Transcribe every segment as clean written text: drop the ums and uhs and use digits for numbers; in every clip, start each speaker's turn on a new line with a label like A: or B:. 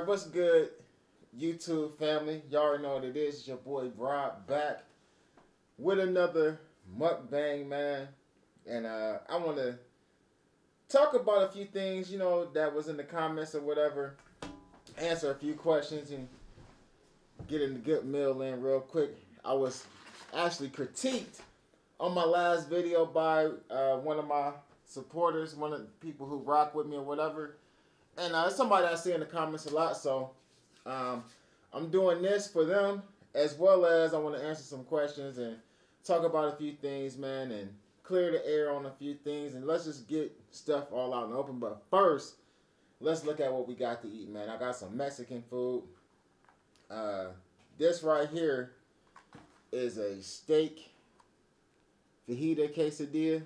A: what's good, YouTube family? Y'all already know what it is. It's your boy Rob back with another mukbang, man. And I want to talk about a few things, you know, that was in the comments or whatever. Answer a few questions and get a good meal in real quick. I was actually critiqued on my last video by one of my supporters, one of the people who rock with me or whatever. And it's somebody I see in the comments a lot, so I'm doing this for them, as well as I want to answer some questions and talk about a few things, man, and clear the air on a few things, and let's just get stuff all out in the open. But first, let's look at what we got to eat, man. I got some Mexican food. This right here is a steak fajita quesadilla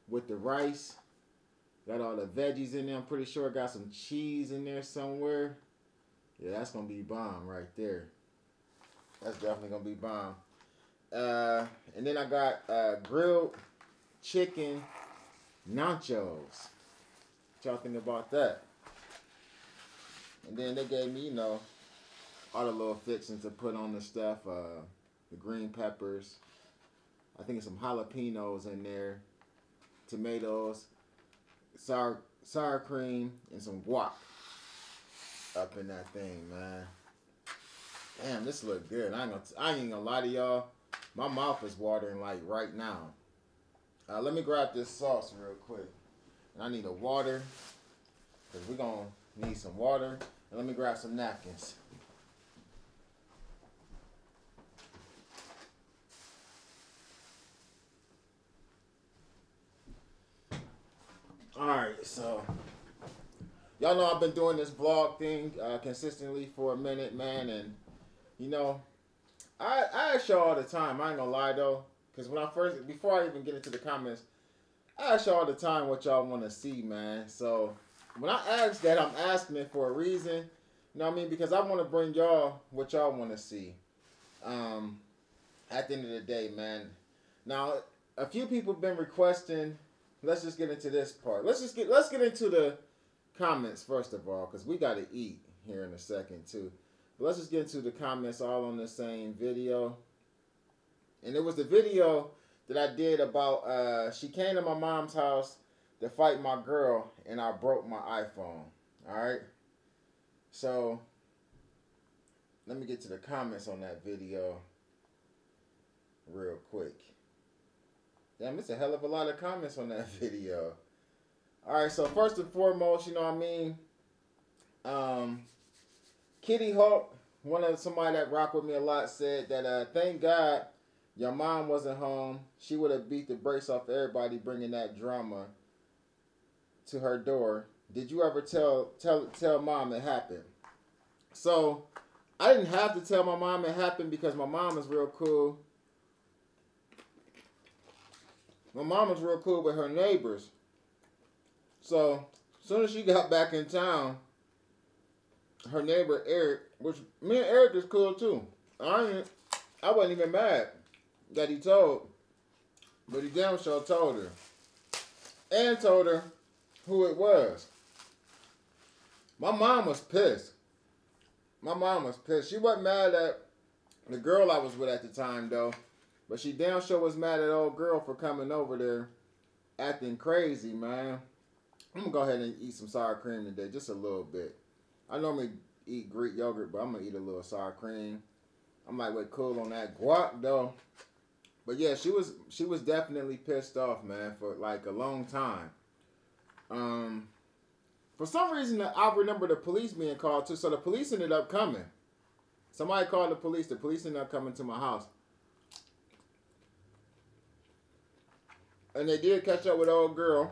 A: with the rice. Got all the veggies in there. I'm pretty sure I got some cheese in there somewhere. Yeah, that's going to be bomb right there. That's definitely going to be bomb. And then I got grilled chicken nachos. What y'all think about that? And then they gave me, you know, all the little fixings to put on the stuff. The green peppers. I think some jalapenos in there. Tomatoes. Sour cream and some guac up in that thing, man. Damn, this look good. I ain't gonna lie to y'all. My mouth is watering like right now. Let me grab this sauce real quick. And I need a water, because we're gonna need some water. And let me grab some napkins. Alright, so y'all know I've been doing this vlog thing consistently for a minute, man, and you know, I ask y'all all the time. I ain't gonna lie though, because before I even get into the comments, I ask y'all all the time what y'all want to see, man. So when I ask that, I'm asking it for a reason, you know what I mean? Because I want to bring y'all what y'all want to see. At the end of the day, man. Now, a few people have been requesting. Let's just get into this part. Let's get into the comments first of all, because we got to eat here in a second too. But let's just get into the comments all on the same video. And it was the video that I did about she came to my mom's house to fight my girl and I broke my iPhone. Alright? So let me get to the comments on that video real quick. Damn, it's a hell of a lot of comments on that video. Alright, so first and foremost, you know what I mean? Kitty Hawk, somebody that rock with me a lot, said that thank God your mom wasn't home. She would have beat the brakes off everybody bringing that drama to her door. Did you ever tell mom it happened? So, I didn't have to tell my mom it happened because my mom is real cool. My mom was real cool with her neighbors. So, as soon as she got back in town, her neighbor Eric, which me and Eric is cool too. I wasn't even mad that he told, but he damn sure told her. And told her who it was. My mom was pissed. My mom was pissed. She wasn't mad at the girl I was with at the time though. But she damn sure was mad at old girl for coming over there acting crazy, man. I'm going to go ahead and eat some sour cream today, just a little bit. I normally eat Greek yogurt, but I'm going to eat a little sour cream. I'm lightweight cool on that guac, though. But yeah, she was definitely pissed off, man, for like a long time. For some reason, I remember the police being called too, so the police ended up coming. Somebody called the police. The police ended up coming to my house. And they did catch up with the old girl.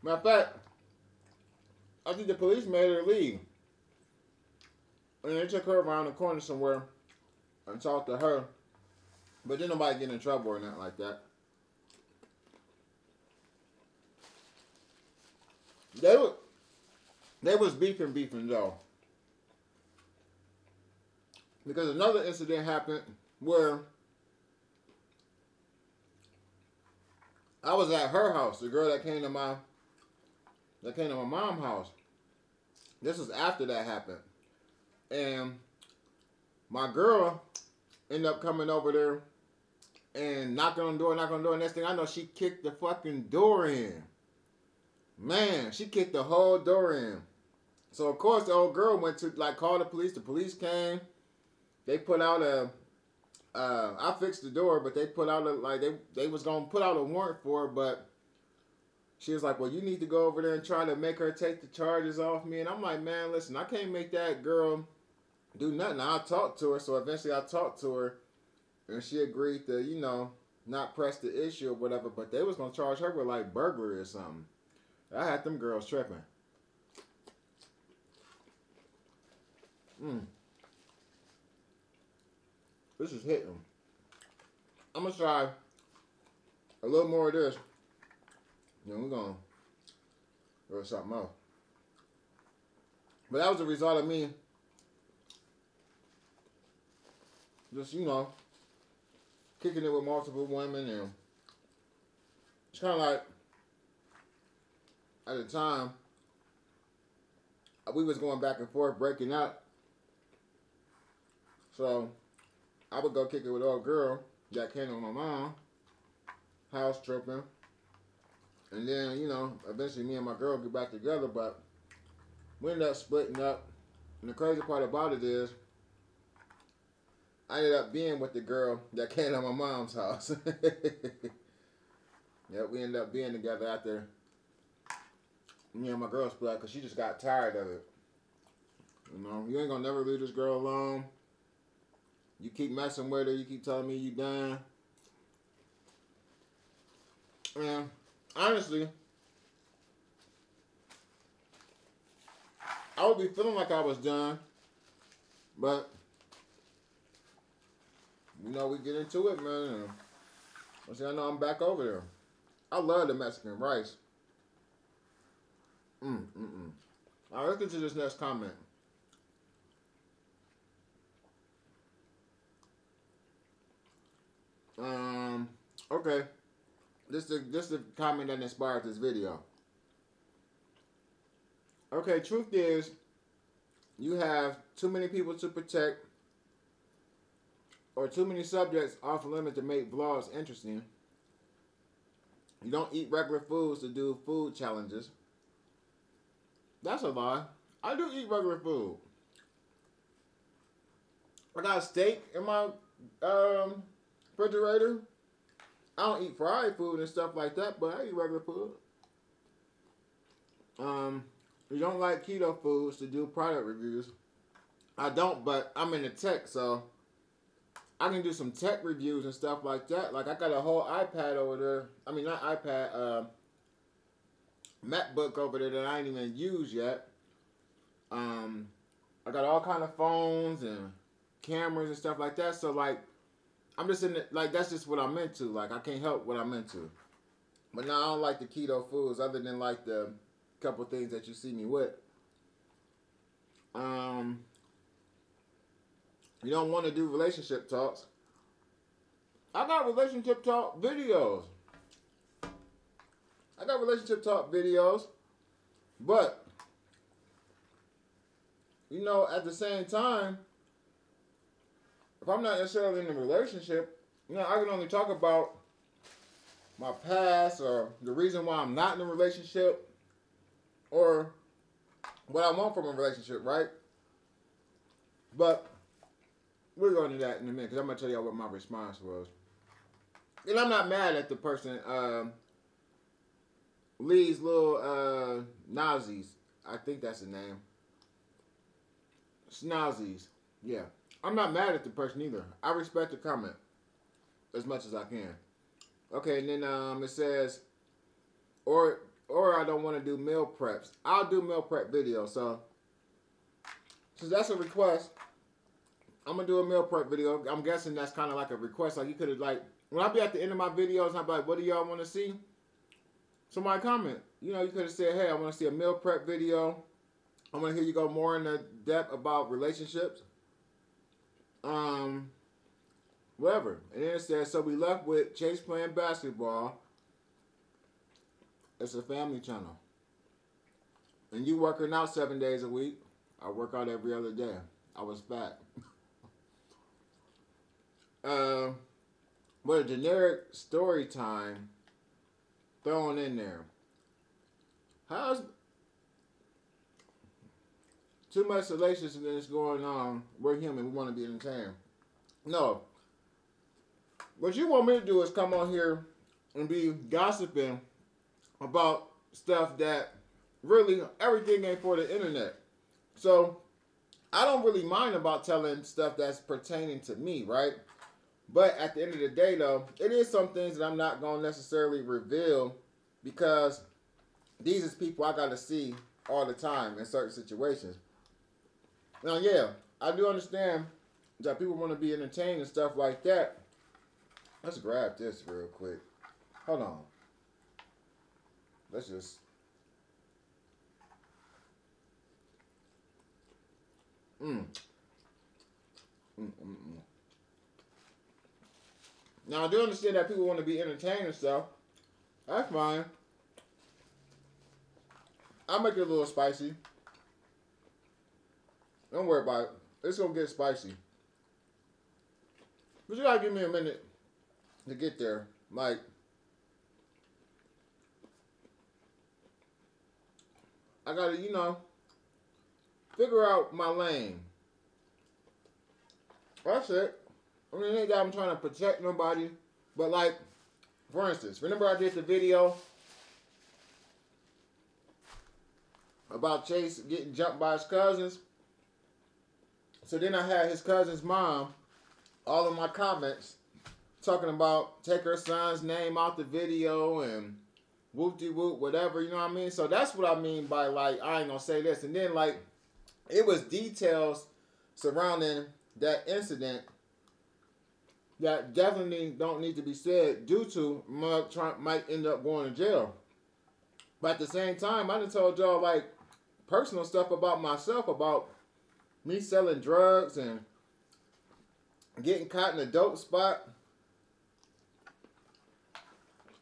A: Matter of fact, I think the police made her leave. And they took her around the corner somewhere and talked to her. But didn't nobody get in trouble or nothing like that. They was beefing though. Because another incident happened where I was at her house, the girl that came to my mom's house. This was after that happened. And my girl ended up coming over there and knocking on the door, knocking on the door. Next thing I know, she kicked the fucking door in. Man, she kicked the whole door in. So, of course, the old girl went to, like, call the police. The police came. They put out a, I fixed the door, but they put out a, like, they was going to put out a warrant for her, but she was like, well, you need to go over there and try to make her take the charges off me. And I'm like, man, listen, I can't make that girl do nothing. I talked to her, so eventually I talked to her, and she agreed to, you know, not press the issue or whatever, but they was going to charge her with, like, burglary or something. I had them girls tripping. This is hitting. I'm going to try a little more of this. Then we're going to go something else. But that was a result of me just, you know, kicking it with multiple women. And it's kind of like, at the time, we was going back and forth, breaking up. So, I would go kick it with an old girl that came to my mom, house tripping. And then, you know, eventually me and my girl get back together, but we ended up splitting up. And the crazy part about it is, I ended up being with the girl that came to my mom's house. Yeah, we ended up being together after me and my girl split up because she just got tired of it. You know, you ain't gonna never leave this girl alone. You keep messing with her, you keep telling me you done. And honestly, I would be feeling like I was done, but you know, we get into it, man. And I know I'm back over there. I love the Mexican rice. All right, let's get to this next comment. Okay. This is the comment that inspired this video. Okay, truth is, you have too many people to protect, or too many subjects off limit to make vlogs interesting. You don't eat regular foods to do food challenges. That's a lie. I do eat regular food. I got steak in my refrigerator. I don't eat fried food and stuff like that, but I eat regular food. You don't like keto foods to do product reviews. I don't, but I'm in the tech, so I can do some tech reviews and stuff like that. Like, I got a whole iPad over there. I mean, not iPad, MacBook over there that I ain't even used yet. I got all kind of phones and cameras and stuff like that. So, like, I'm just in it, like, that's just what I'm into. Like, I can't help what I'm into. But now I don't like the keto foods other than, like, the couple things that you see me with. You don't want to do relationship talks. I got relationship talk videos. But, you know, at the same time, if I'm not necessarily in a relationship, you know, I can only talk about my past or the reason why I'm not in a relationship or what I want from a relationship, right? But we're going to that in a minute because I'm going to tell y'all what my response was. And I'm not mad at the person, Lee's little Nazis. I think that's the name. Snazzies. Yeah. I'm not mad at the person either. I respect the comment as much as I can. Okay, and then it says, or I don't want to do meal preps. I'll do meal prep videos. So, since that's a request, I'm going to do a meal prep video. I'm guessing that's kind of like a request. Like, you could have, like, when I be at the end of my videos, I'm like, what do y'all want to see? Somebody comment. You know, you could have said, hey, I want to see a meal prep video. I want to hear you go more into depth about relationships. Whatever. And then it says, so we left with Chase playing basketball. It's a family channel. And you working out 7 days a week. I work out every other day. I was fat. But a generic story time thrown in there. How's too much salaciousness going on? We're human. We want to be entertained. No. What you want me to do is come on here and be gossiping about stuff that really everything ain't for the internet. So I don't really mind about telling stuff that's pertaining to me, right? But at the end of the day, though, it is some things that I'm not going to necessarily reveal because these is people I got to see all the time in certain situations. Now, yeah, I do understand that people want to be entertained and stuff like that. Let's grab this real quick. Hold on. Let's just... Now, I do understand that people want to be entertained and stuff. That's fine. I'll make it a little spicy. Don't worry about it. It's going to get spicy. But you got to give me a minute to get there. Like, I got to, figure out my lane. That's it. I mean, it ain't that I'm trying to protect nobody. But, like, for instance, remember I did the video about Chase getting jumped by his cousins? So then I had his cousin's mom, all of my comments, talking about take her son's name out the video and whoop-de-whoop, whatever, you know what I mean? So that's what I mean by, like, I ain't gonna say this. And then, like, it was details surrounding that incident that definitely don't need to be said due to Mug might end up going to jail. But at the same time, I done told y'all, like, personal stuff about myself, about me selling drugs and getting caught in a dope spot,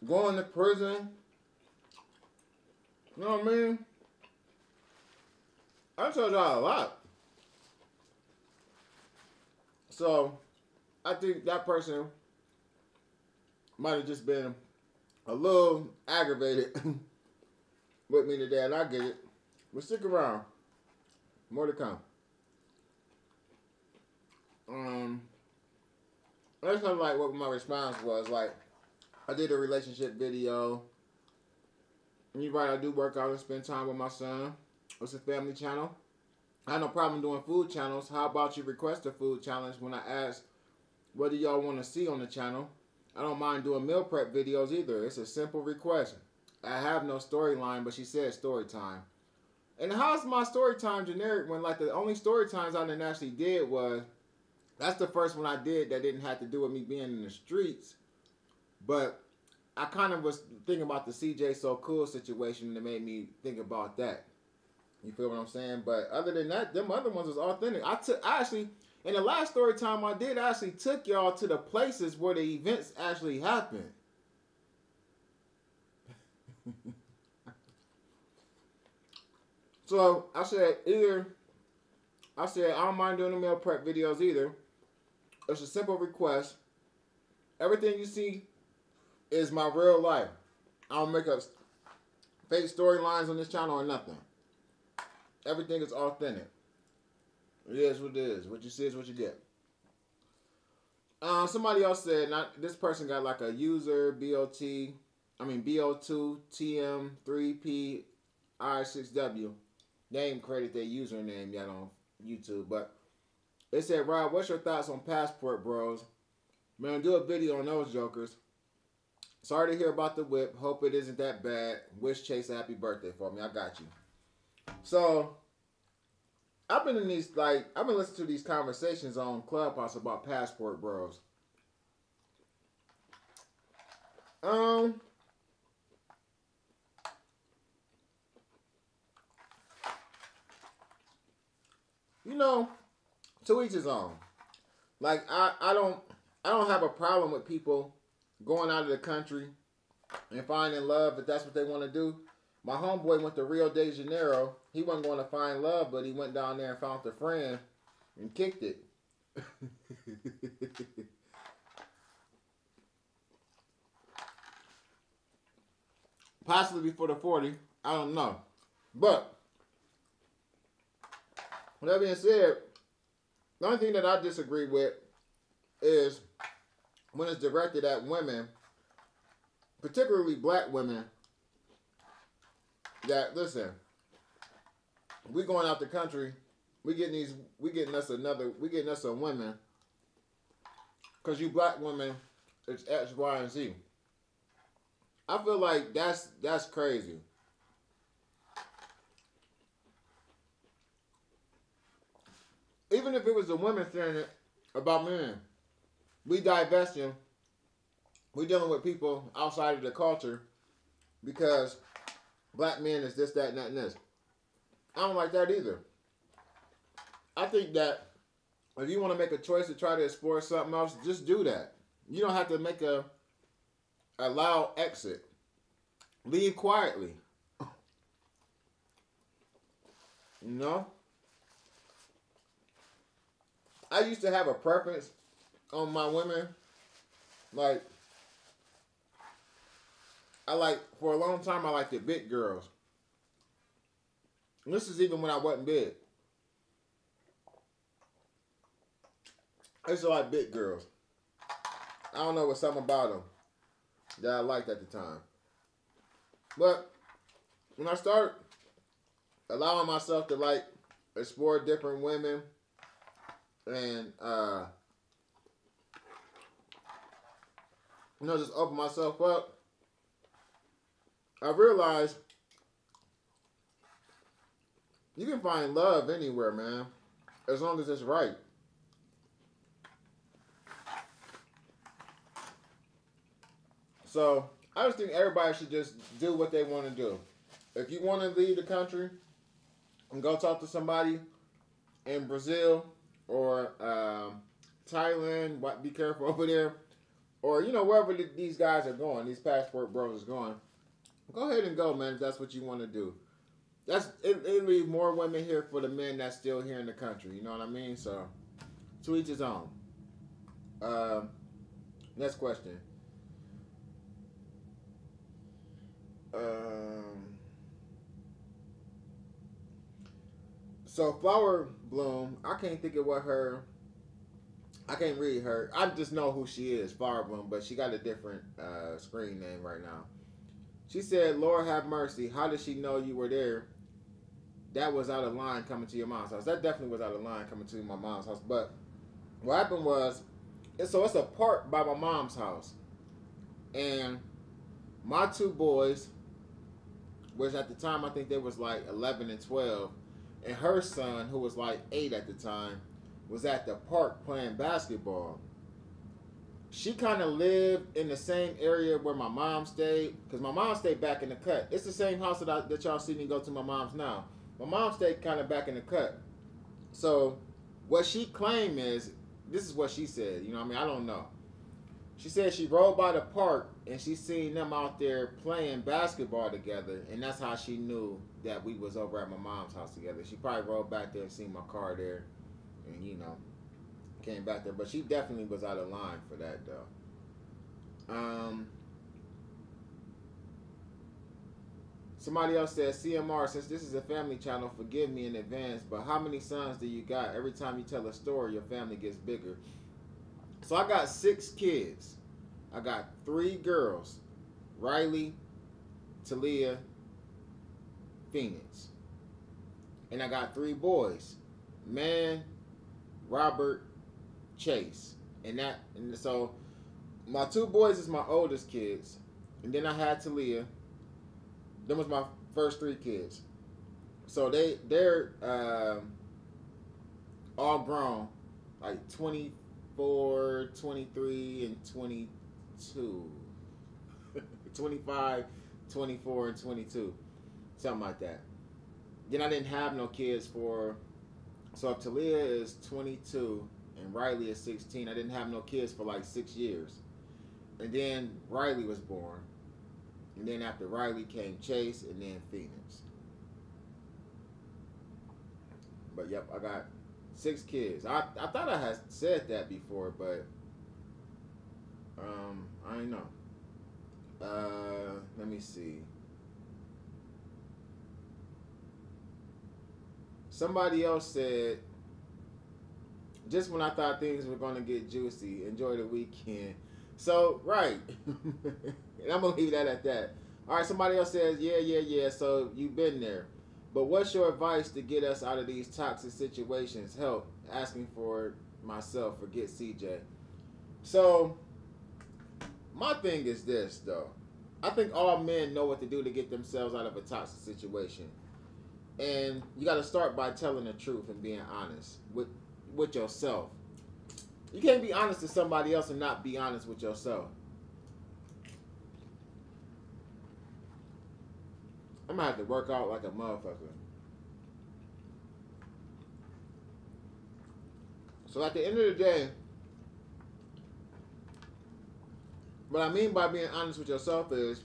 A: going to prison. You know what I mean? I told y'all a lot. So, I think that person might have just been a little aggravated with me today, and I get it. But stick around. More to come. That's kind of like what my response was. Like, I did a relationship video. And you're right, I do work out and spend time with my son. It's a family channel. I have no problem doing food channels. How about you request a food challenge when I ask what do y'all want to see on the channel? I don't mind doing meal prep videos either. It's a simple request. I have no storyline, but she said story time. And how's my story time generic when, like, the only story times I didn't actually did was, that's the first one I did that didn't have to do with me being in the streets. But I kind of was thinking about the CJ So Cool situation that made me think about that. You feel what I'm saying? But other than that, them other ones was authentic. I actually, in the last story time I did, I actually took y'all to the places where the events actually happened. So I said I don't mind doing the meal prep videos either. It's a simple request. Everything you see is my real life. I don't make up fake storylines on this channel or nothing. Everything is authentic. It is what it is. What you see is what you get. Somebody else said, this person got like a user BO2TM3PI6W. They ain't credit their username yet on YouTube, but they said, Rob, what's your thoughts on passport bros? Man, do a video on those jokers. Sorry to hear about the whip. Hope it isn't that bad. Wish Chase a happy birthday for me. I got you. So, I've been listening to these conversations on Clubhouse about passport bros. To each his own. Like, I don't have a problem with people going out of the country and finding love if that's what they want to do. My homeboy went to Rio de Janeiro. He wasn't going to find love, but he went down there and found a friend and kicked it. Possibly before the 40. I don't know. But, with that being said, the only thing that I disagree with is when it's directed at women, particularly black women, that, listen, we going out the country, we getting us some women, because you black women, it's X, Y, and Z. I feel like that's crazy. Even if it was the women saying it about men, we divesting, we dealing with people outside of the culture because black men is this, that, and that, and this. I don't like that either. I think that if you want to make a choice to try to explore something else, just do that. You don't have to make a loud exit. Leave quietly. You know? I used to have a preference on my women. Like, for a long time, I liked the big girls. And this is even when I wasn't big. I used to like big girls. I don't know what's something about them that I liked at the time. But when I started allowing myself to like explore different women and just open myself up, I realized you can find love anywhere, man, as long as it's right. So I just think everybody should just do what they want to do. If you want to leave the country and go talk to somebody in Brazil or Thailand, be careful over there, or wherever these guys are going, these passport bros are going, go ahead and go, man. If that's what you want to do, it leave more women here for the men that's still here in the country. You know what I mean? So to each his own. Next question. So Flower Bloom, I can't think of what I can't read her. I just know who she is, Flower Bloom, but she got a different screen name right now. She said, Lord have mercy, how did she know you were there? That was out of line coming to your mom's house. That definitely was out of line coming to my mom's house. But what happened was, it's a park by my mom's house. And my two boys, which at the time I think they was like 11 and 12, and her son, who was like 8 at the time, was at the park playing basketball. She kind of lived in the same area where my mom stayed, because my mom stayed back in the cut. It's the same house that y'all see me go to my mom's now. My mom stayed kind of back in the cut. So what she claimed is, this is what she said, I don't know. She said she rode by the park and she seen them out there playing basketball together, and that's how she knew that we was over at my mom's house together. She probably rode back there and seen my car there, and came back there. But she definitely was out of line for that though. Somebody else says, CMR, since this is a family channel, forgive me in advance, but how many sons do you got? Every time you tell a story, your family gets bigger. So I got 6 kids. I got 3 girls, Riley, Talia, Phoenix. And I got 3 boys, Man, Robert, Chase. And so my 2 boys is my oldest kids. And then I had Talia. Them was my first 3 kids. So they're all grown, like 24, 23, and 22. 25, 24, and 22. Something like that. Then I didn't have no kids so if Talia is 22 and Riley is 16, I didn't have no kids for like 6 years. And then Riley was born. And then after Riley came Chase, and then Phoenix. But yep, I got 6 kids. I thought I had said that before, but I don't know. Let me see. Somebody else said, just when I thought things were going to get juicy, enjoy the weekend. So, right. And I'm going to leave that at that. All right, somebody else says, yeah. So, you've been there. But what's your advice to get us out of these toxic situations? Help. Asking for myself. Forget CJ. So, my thing is this, though. I think all men know what to do to get themselves out of a toxic situation. And you got to start by telling the truth and being honest with yourself. You can't be honest to somebody else and not be honest with yourself. I'm going to have to work out like a motherfucker. So at the end of the day, what I mean by being honest with yourself is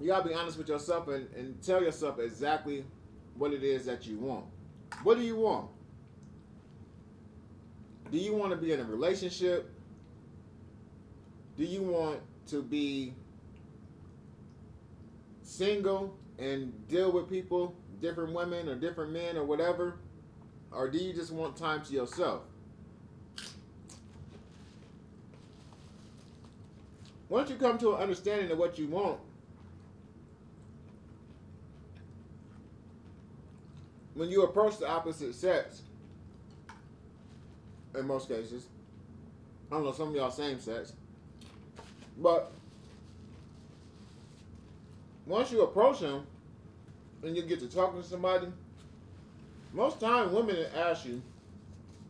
A: you got to be honest with yourself and tell yourself exactly what it is that you want. What do you want? Do you want to be in a relationship? Do you want to be single and deal with people, different women or different men or whatever? Or do you just want time to yourself? Once you come to an understanding of what you want, when you approach the opposite sex, in most cases, I don't know, some of y'all same sex, but once you approach them and you get to talking to somebody, most time women ask you,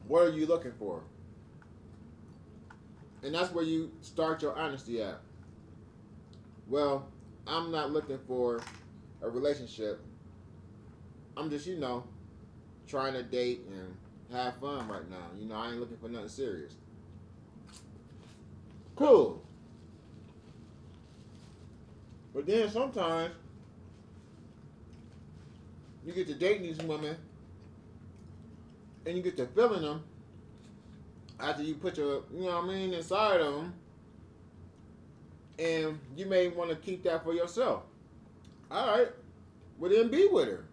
A: what are you looking for? And that's where you start your honesty at. Well, I'm not looking for a relationship. I'm just, trying to date and have fun right now. I ain't looking for nothing serious. Cool. But then sometimes you get to dating these women and you get to feeling them after you put your, inside of them. And you may want to keep that for yourself. All right. Well, then be with her.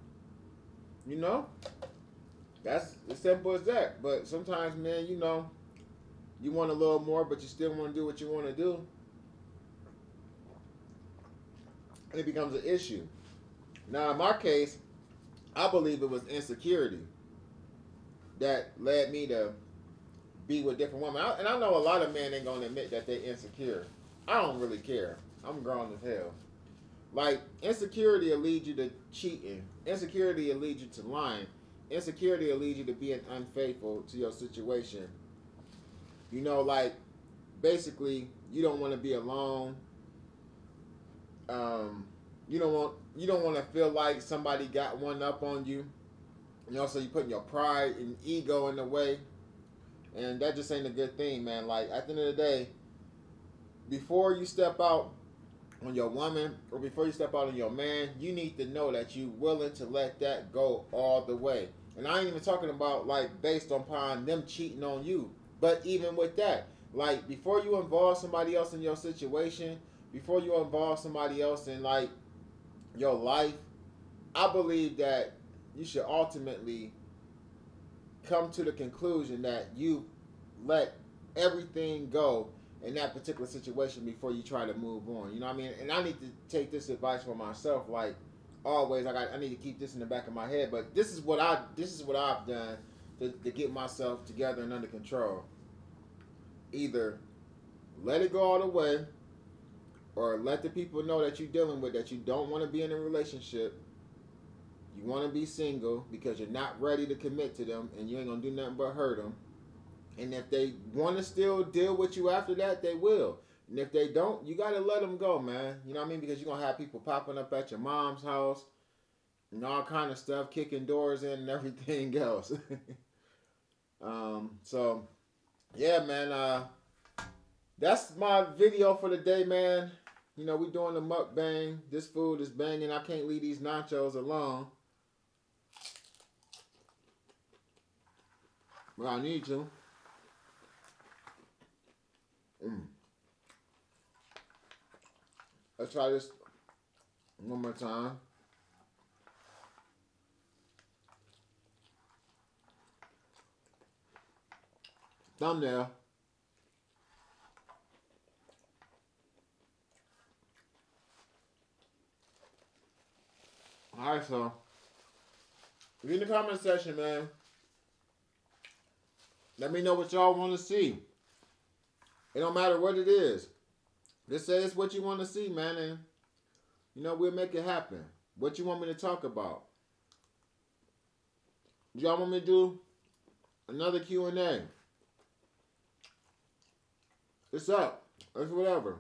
A: That's as simple as that. But sometimes, man, you want a little more, but you still want to do what you want to do. And it becomes an issue. Now, in my case, I believe it was insecurity that led me to be with different women. And I know a lot of men ain't going to admit that they're insecure. I don't really care. I'm grown as hell. Like, insecurity will lead you to cheating. Insecurity will lead you to lying. Insecurity will lead you to being unfaithful to your situation. Basically, you don't want to be alone. You don't want to feel like somebody got one up on you. So you're putting your pride and ego in the way. And that just ain't a good thing, man. Like, at the end of the day, before you step out on your woman or before you step out on your man, you need to know that you're willing to let that go all the way. And I ain't even talking about, based upon them cheating on you. But even with that, before you involve somebody else in your situation, before you involve somebody else in, your life, I believe that you should ultimately come to the conclusion that you let everything go in that particular situation before you try to move on. You know what I mean? And I need to take this advice for myself. Always, I need to keep this in the back of my head. But this is what I've done to get myself together and under control. Either let it go all the way, or let the people know that you're dealing with that you don't want to be in a relationship. You want to be single because you're not ready to commit to them, and you ain't gonna do nothing but hurt them. And if they want to still deal with you after that, they will. And if they don't, you got to let them go, man. You know what I mean? Because you're going to have people popping up at your mom's house and all kind of stuff, kicking doors in and everything else. So, yeah, man. That's my video for the day, man. You know, we doing the mukbang. This food is banging. I can't leave these nachos alone. But I need to. Let's try this one more time. Thumbnail. Alright, so in the comment section, man, let me know what y'all want to see. It don't matter what it is. Just say it's what you want to see, man, and you know, we'll make it happen. What you want me to talk about? Do y'all want me to do another Q&A? It's up. It's whatever.